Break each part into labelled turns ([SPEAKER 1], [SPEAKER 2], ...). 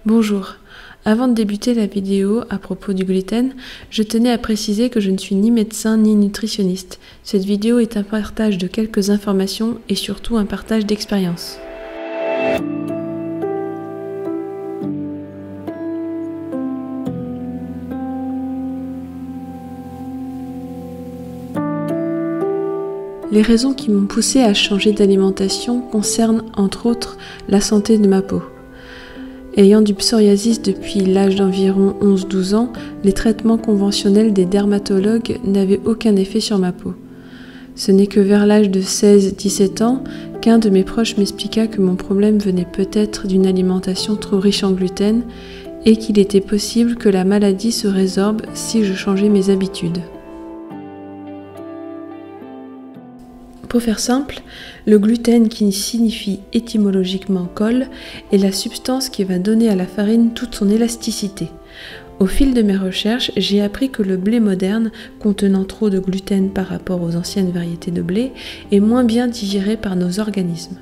[SPEAKER 1] Bonjour, avant de débuter la vidéo à propos du gluten, je tenais à préciser que je ne suis ni médecin ni nutritionniste. Cette vidéo est un partage de quelques informations et surtout un partage d'expérience. Les raisons qui m'ont poussé à changer d'alimentation concernent entre autres la santé de ma peau. Ayant du psoriasis depuis l'âge d'environ 11-12 ans, les traitements conventionnels des dermatologues n'avaient aucun effet sur ma peau. Ce n'est que vers l'âge de 16-17 ans qu'un de mes proches m'expliqua que mon problème venait peut-être d'une alimentation trop riche en gluten et qu'il était possible que la maladie se résorbe si je changeais mes habitudes. Pour faire simple, le gluten, qui signifie étymologiquement colle, est la substance qui va donner à la farine toute son élasticité. Au fil de mes recherches, j'ai appris que le blé moderne, contenant trop de gluten par rapport aux anciennes variétés de blé, est moins bien digéré par nos organismes.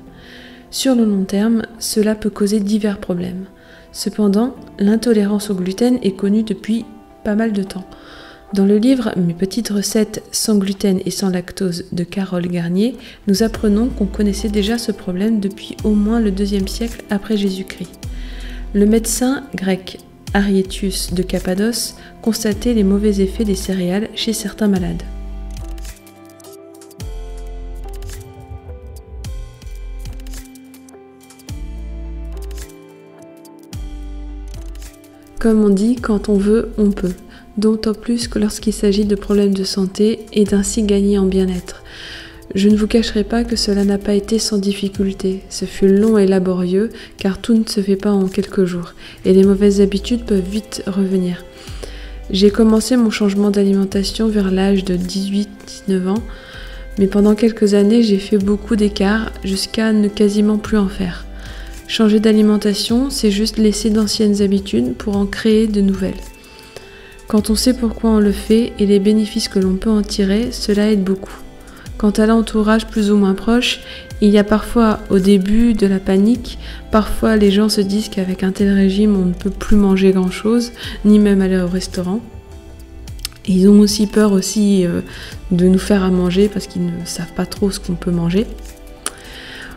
[SPEAKER 1] Sur le long terme, cela peut causer divers problèmes. Cependant, l'intolérance au gluten est connue depuis pas mal de temps. Dans le livre « Mes petites recettes sans gluten et sans lactose » de Carole Garnier, nous apprenons qu'on connaissait déjà ce problème depuis au moins le IIe siècle après Jésus-Christ. Le médecin grec Ariétius de Cappadoce constatait les mauvais effets des céréales chez certains malades. Comme on dit, quand on veut, on peut. D'autant plus que lorsqu'il s'agit de problèmes de santé et d'ainsi gagner en bien-être. Je ne vous cacherai pas que cela n'a pas été sans difficulté. Ce fut long et laborieux car tout ne se fait pas en quelques jours et les mauvaises habitudes peuvent vite revenir. J'ai commencé mon changement d'alimentation vers l'âge de 18-19 ans, mais pendant quelques années j'ai fait beaucoup d'écarts jusqu'à ne quasiment plus en faire. Changer d'alimentation, c'est juste laisser d'anciennes habitudes pour en créer de nouvelles. Quand on sait pourquoi on le fait et les bénéfices que l'on peut en tirer, cela aide beaucoup. Quant à l'entourage plus ou moins proche, il y a parfois au début de la panique, parfois les gens se disent qu'avec un tel régime on ne peut plus manger grand chose, ni même aller au restaurant. Et ils ont aussi peur de nous faire à manger parce qu'ils ne savent pas trop ce qu'on peut manger.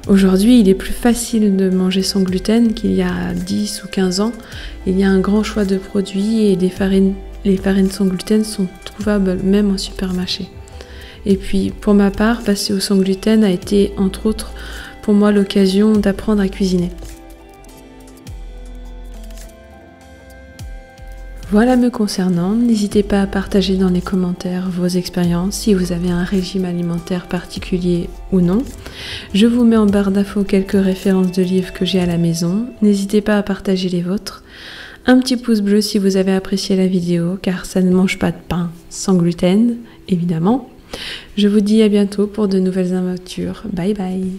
[SPEAKER 1] Aujourd'hui, il est plus facile de manger sans gluten qu'il y a 10 ou 15 ans. Il y a un grand choix de produits et les farines sans gluten sont trouvables même en supermarché. Et puis, pour ma part, passer au sans gluten a été, entre autres, pour moi l'occasion d'apprendre à cuisiner. Voilà me concernant, n'hésitez pas à partager dans les commentaires vos expériences, si vous avez un régime alimentaire particulier ou non. Je vous mets en barre d'infos quelques références de livres que j'ai à la maison, n'hésitez pas à partager les vôtres. Un petit pouce bleu si vous avez apprécié la vidéo, car ça ne mange pas de pain sans gluten, évidemment. Je vous dis à bientôt pour de nouvelles aventures. Bye bye.